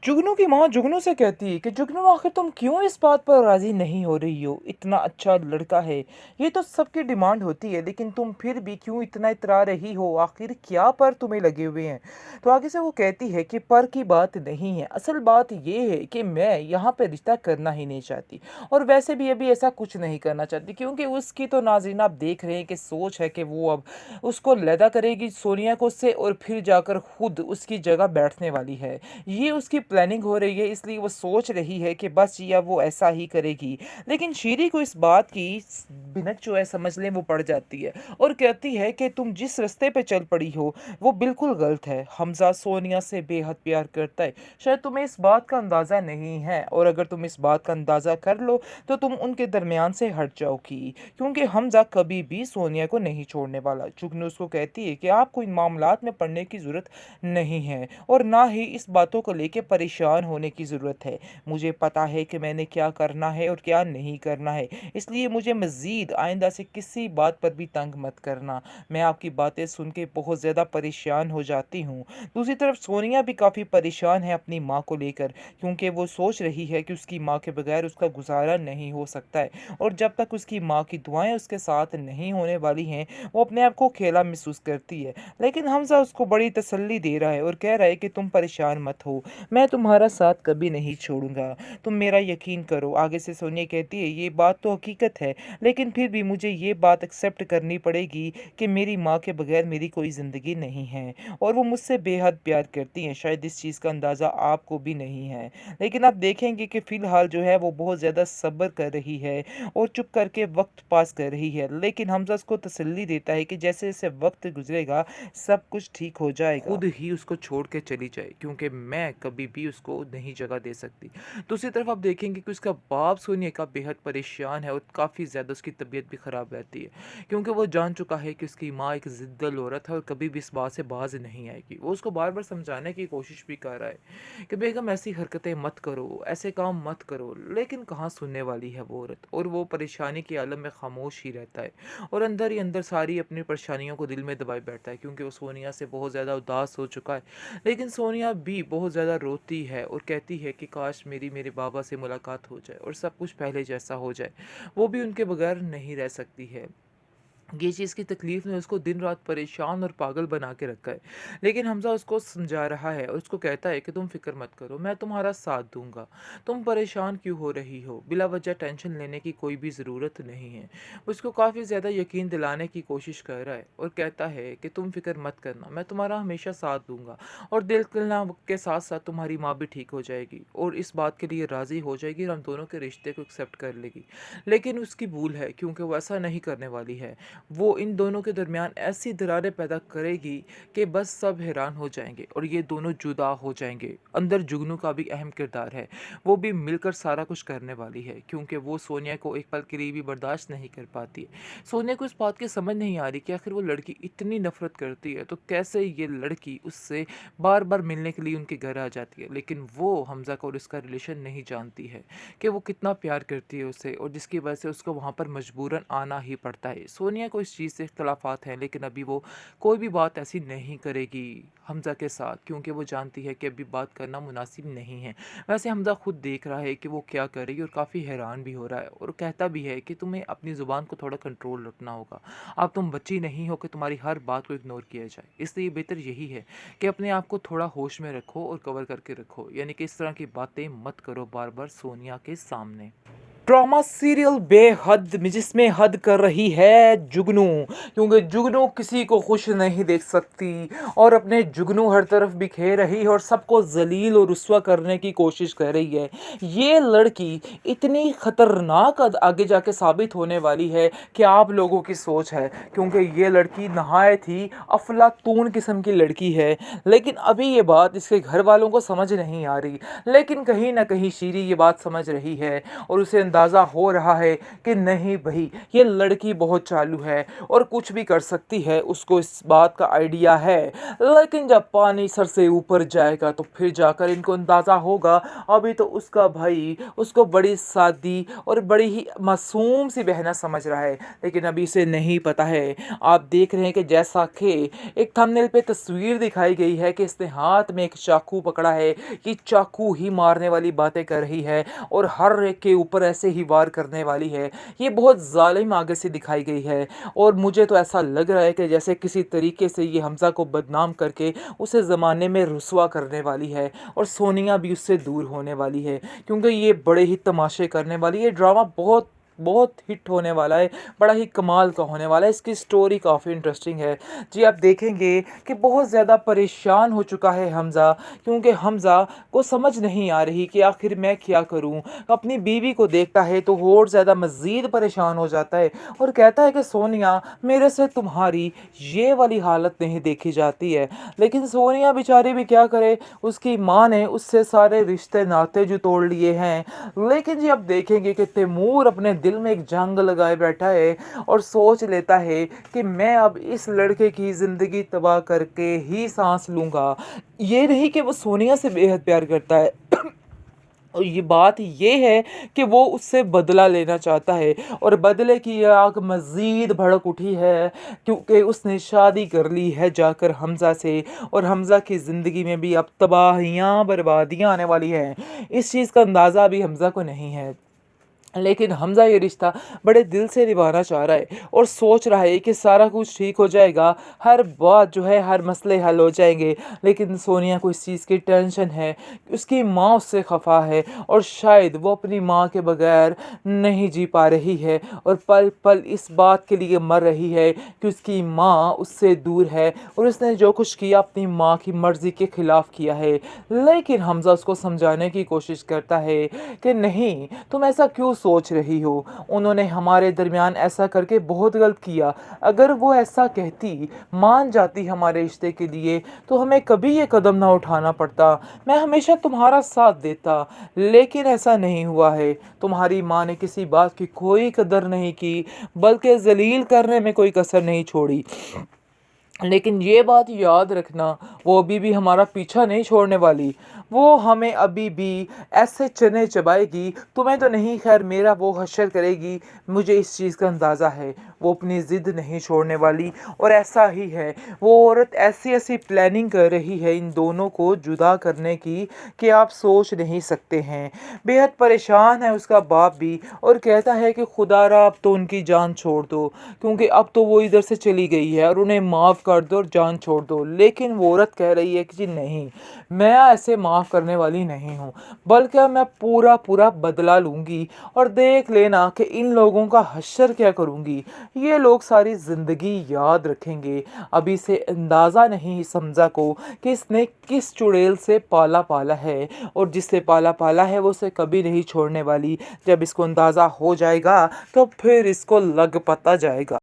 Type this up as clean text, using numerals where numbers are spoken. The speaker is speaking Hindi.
जुगनू की माँ जुगनू से कहती है कि जुगनू आखिर तुम क्यों इस बात पर राजी नहीं हो रही हो। इतना अच्छा लड़का है, ये तो सबकी डिमांड होती है, लेकिन तुम फिर भी क्यों इतना इतरा रही हो। आखिर क्या पर तुम्हें लगे हुए हैं। तो आगे से वो कहती है कि पर की बात नहीं है, असल बात ये है कि मैं यहाँ पे रिश्ता करना ही नहीं चाहती, और वैसे भी अभी ऐसा कुछ नहीं करना चाहती, क्योंकि उसकी तो नाज़रीन आप देख रहे हैं कि सोच है कि वो अब उसको लैदा करेगी सोनिया को उससे, और फिर जाकर खुद उसकी जगह बैठने वाली है। ये उसकी प्लानिंग हो रही है, इसलिए वो सोच रही है कि बस या वो ऐसा ही करेगी। लेकिन शीरी को इस बात की भिनक जो है समझ लें वो पड़ जाती है, और कहती है कि तुम जिस रास्ते पे चल पड़ी हो वो बिल्कुल गलत है। हमजा सोनिया से बेहद प्यार करता है, शायद तुम्हें इस बात का अंदाज़ा नहीं है, और अगर तुम इस बात का अंदाज़ा कर लो तो तुम उनके दरमियान से हट जाओगी, क्योंकि हमजा कभी भी सोनिया को नहीं छोड़ने वाला। जुगनू उसको कहती है कि आपको इन मामलात में पड़ने की ज़रूरत नहीं है, और ना ही इस बातों को लेके परेशान होने की ज़रूरत है। मुझे पता है कि मैंने क्या करना है और क्या नहीं करना है, इसलिए मुझे मज़ीद आइंदा से किसी बात पर भी तंग मत करना। मैं आपकी बातें सुन के बहुत ज़्यादा परेशान हो जाती हूँ। दूसरी तरफ सोनिया भी काफ़ी परेशान है अपनी माँ को लेकर, क्योंकि वो सोच रही है कि उसकी माँ के बगैर उसका गुजारा नहीं हो सकता है, और जब तक उसकी माँ की दुआएं उसके साथ नहीं होने वाली हैं वो अपने आप को अकेला महसूस करती है। लेकिन हमजा उसको बड़ी तसल्ली दे रहा है और कह रहा है कि तुम परेशान मत हो, मैं तुम्हारा साथ कभी नहीं छोड़ूंगा, तुम मेरा यकीन करो। आगे से सोनिया कहती है ये बात तो हकीकत है, लेकिन फिर भी मुझे ये बात एक्सेप्ट करनी पड़ेगी कि मेरी माँ के बगैर मेरी कोई ज़िंदगी नहीं है, और वो मुझसे बेहद प्यार करती हैं। शायद इस चीज़ का अंदाज़ा आपको भी नहीं है, लेकिन आप देखेंगे कि फ़िलहाल जो है वो बहुत ज़्यादा सब्र कर रही है और चुप करके वक्त पास कर रही है। लेकिन हमजा उसको तसल्ली देता है कि जैसे जैसे वक्त गुजरेगा सब कुछ ठीक हो जाएगा, खुद ही उसको छोड़ के चली जाए, क्योंकि मैं कभी भी उसको नहीं जगह दे सकती। दूसरी तरफ आप देखेंगे कि उसका बाप सोनिया का बेहद परेशान है, और काफ़ी ज़्यादा उसकी तबीयत भी ख़राब रहती है, क्योंकि वो जान चुका है कि उसकी माँ एक ज़िद्दल औरत है और कभी भी इस बात से बाज नहीं आएगी। वो उसको बार बार समझाने की कोशिश भी कर रहा है कि बेगम ऐसी हरकतें मत करो, ऐसे काम मत करो, लेकिन कहाँ सुनने वाली है वो औरत, और वो परेशानी के आलम में खामोश ही रहता है, और अंदर ही अंदर सारी अपनी परेशानियों को दिल में दबाए बैठता है, क्योंकि वो सोनिया से बहुत ज़्यादा उदास हो चुका है। लेकिन सोनिया भी बहुत ज़्यादा रोती है और कहती है कि काश मेरी मेरे बाबा से मुलाकात हो जाए और सब कुछ पहले जैसा हो जाए। वो भी उनके बगैर नहीं रह सकती है। ये चीज़ की तकलीफ़ ने उसको दिन रात परेशान और पागल बना के रखा है। लेकिन हमज़ा उसको समझा रहा है और उसको कहता है कि तुम फ़िक्र मत करो, मैं तुम्हारा साथ दूँगा। तुम परेशान क्यों हो रही हो? बिला वजह टेंशन लेने की कोई भी ज़रूरत नहीं है। वो उसको काफ़ी ज़्यादा यकीन दिलाने की कोशिश कर रहा है और कहता है कि तुम फ़िक्र मत करना, मैं तुम्हारा हमेशा साथ दूँगा, और दिल खुलना के साथ-साथ तुम्हारी माँ भी ठीक हो जाएगी और इस बात के लिए राज़ी हो जाएगी और हम दोनों के रिश्ते को एक्सेप्ट कर लेगी। लेकिन उसकी भूल है, क्योंकि वो ऐसा नहीं करने वाली है। वो इन दोनों के दरमियान ऐसी दरारें पैदा करेगी कि बस सब हैरान हो जाएंगे और ये दोनों जुदा हो जाएंगे। अंदर जुगनू का भी अहम किरदार है, वो भी मिलकर सारा कुछ करने वाली है, क्योंकि वो सोनिया को एक पल के लिए भी बर्दाश्त नहीं कर पाती है। सोनिया को इस बात की समझ नहीं आ रही कि आखिर वो लड़की इतनी नफरत करती है तो कैसे ये लड़की उससे बार बार मिलने के लिए उनके घर आ जाती है। लेकिन वो हमजा को और इसका रिलेशन नहीं जानती है कि वो कितना प्यार करती है उसे, और जिसकी वजह से उसको वहाँ पर मजबूरन आना ही पड़ता है। सोनिया को इस चीज़ से इख्तलाफात हैं, लेकिन अभी वो कोई भी बात ऐसी नहीं करेगी हमज़ा के साथ, क्योंकि वो जानती है कि अभी बात करना मुनासिब नहीं है। वैसे हमज़ा खुद देख रहा है कि वो क्या कर रही है और काफ़ी हैरान भी हो रहा है, और कहता भी है कि तुम्हें अपनी ज़ुबान को थोड़ा कंट्रोल रखना होगा। अब तुम बच्ची नहीं हो कि तुम्हारी हर बात को इग्नोर किया जाए, इसलिए बेहतर यही है कि अपने आप को थोड़ा होश में रखो और कवर करके रखो, यानी कि इस तरह की बातें मत करो बार बार सोनिया के सामने। ड्रामा सीरियल बेहद जिसमें हद कर रही है जुगनू, क्योंकि जुगनू किसी को खुश नहीं देख सकती, और अपने जुगनू हर तरफ बिखेर रही है और सबको जलील और रुस्वा करने की कोशिश कर रही है। ये लड़की इतनी खतरनाक आगे जाके साबित होने वाली है कि आप लोगों की सोच है, क्योंकि ये लड़की नहायत ही अफलातून किस्म की लड़की है। लेकिन अभी ये बात इसके घर वालों को समझ नहीं आ रही, लेकिन कहीं ना कहीं शीरी ये बात समझ रही है, और उसे अंदाज़ा हो रहा है कि नहीं भाई ये लड़की बहुत चालू है और कुछ भी कर सकती है, उसको इस बात का आइडिया है। लेकिन जब पानी सर से ऊपर जाएगा तो फिर जाकर इनको अंदाज़ा होगा, अभी तो उसका भाई उसको बड़ी सादी और बड़ी ही मासूम सी बहना समझ रहा है, लेकिन अभी इसे नहीं पता है। आप देख रहे हैं कि जैसा कि एक थंबनेल पे तस्वीर दिखाई गई है कि इसने हाथ में एक चाकू पकड़ा है, ये चाकू ही मारने वाली बातें कर रही है और हर एक के ऊपर ऐसे ही वार करने वाली है। ये बहुत ज़ालिम आगे से दिखाई गई है और मुझे तो ऐसा लग रहा है कि जैसे किसी तरीके से ये हमज़ा को बदनाम करके उसे ज़माने में रुसवा करने वाली है और सोनिया भी उससे दूर होने वाली है, क्योंकि ये बड़े ही तमाशे करने वाली है। ये ड्रामा बहुत बहुत हिट होने वाला है, बड़ा ही कमाल का होने वाला है। इसकी स्टोरी काफ़ी इंटरेस्टिंग है जी। आप देखेंगे कि बहुत ज़्यादा परेशान हो चुका है हमज़ा, क्योंकि हमज़ा को समझ नहीं आ रही कि आखिर मैं क्या करूं। अपनी बीवी को देखता है तो और ज़्यादा मज़ीद परेशान हो जाता है और कहता है कि सोनिया मेरे से तुम्हारी ये वाली हालत नहीं देखी जाती है। लेकिन सोनिया बेचारी भी क्या करे, उसकी माँ ने उससे सारे रिश्ते नाते जो तोड़ लिए हैं। लेकिन जी आप देखेंगे कि तैमूर अपने दिल में एक जंग लगाए बैठा है और सोच लेता है कि मैं अब इस लड़के की ज़िंदगी तबाह करके ही सांस लूँगा। ये नहीं कि वो सोनिया से बेहद प्यार करता है और ये बात ये है कि वो उससे बदला लेना चाहता है और बदले की आग मज़ीद भड़क उठी है, क्योंकि उसने शादी कर ली है जाकर हमज़ा से और हमज़ा की ज़िंदगी में भी अब तबाहियाँ बर्बादियाँ आने वाली हैं। इस चीज़ का अंदाज़ा अभी हमज़ा को नहीं है, लेकिन हमज़ा ये रिश्ता बड़े दिल से निभाना चाह रहा है और सोच रहा है कि सारा कुछ ठीक हो जाएगा, हर बात जो है हर मसले हल हो जाएंगे। लेकिन सोनिया को इस चीज़ की टेंशन है, उसकी माँ उससे खफा है और शायद वो अपनी माँ के बगैर नहीं जी पा रही है और पल पल इस बात के लिए मर रही है कि उसकी माँ उससे दूर है और उसने जो कुछ किया अपनी माँ की मर्ज़ी के ख़िलाफ़ किया है। लेकिन हमज़ा उसको समझाने की कोशिश करता है कि नहीं, तुम ऐसा क्यों सोच रही हो, उन्होंने हमारे दरमियान ऐसा करके बहुत गलत किया। अगर वो ऐसा कहती, मान जाती हमारे रिश्ते के लिए, तो हमें कभी ये कदम ना उठाना पड़ता। मैं हमेशा तुम्हारा साथ देता, लेकिन ऐसा नहीं हुआ है। तुम्हारी माँ ने किसी बात की कोई कदर नहीं की, बल्कि जलील करने में कोई कसर नहीं छोड़ी। लेकिन ये बात याद रखना, वो अभी भी हमारा पीछा नहीं छोड़ने वाली। वो हमें अभी भी ऐसे चने चबाएगी, तुम्हें तो नहीं, खैर मेरा वो हश्र करेगी। मुझे इस चीज़ का अंदाज़ा है, वो अपनी ज़िद नहीं छोड़ने वाली और ऐसा ही है। वो औरत ऐसी ऐसी प्लानिंग कर रही है इन दोनों को जुदा करने की कि आप सोच नहीं सकते हैं। बेहद परेशान है उसका बाप भी और कहता है कि खुदारा अब तो उनकी जान छोड़ दो, क्योंकि अब तो वो इधर से चली गई है और उन्हें माफ़ कर दो और जान छोड़ दो। लेकिन वो औरत कह रही है कि जी नहीं, मैं ऐसे माफ़ करने वाली नहीं हूँ, बल्कि मैं पूरा पूरा बदला लूँगी और देख लेना कि इन लोगों का हश्र क्या करूँगी। ये लोग सारी ज़िंदगी याद रखेंगे। अभी से अंदाज़ा नहीं समझा को कि इसने किस चुड़ैल से पाला पाला है और जिससे पाला पाला है वो उसे कभी नहीं छोड़ने वाली। जब इसको अंदाज़ा हो जाएगा तो फिर इसको लग पता जाएगा।